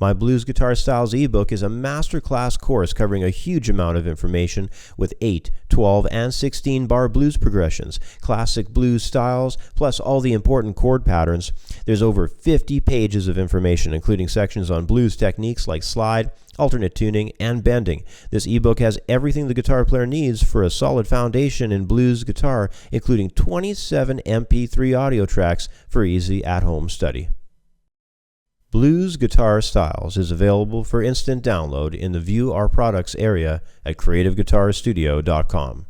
My Blues Guitar Styles ebook is a masterclass course covering a huge amount of information with 8, 12, and 16 bar blues progressions, classic blues styles, plus all the important chord patterns. There's over 50 pages of information, including sections on blues techniques like slide, alternate tuning, and bending. This ebook has everything the guitar player needs for a solid foundation in blues guitar, including 27 MP3 audio tracks for easy at-home study. Blues Guitar Styles is available for instant download in the View Our Products area at creativeguitarstudio.com.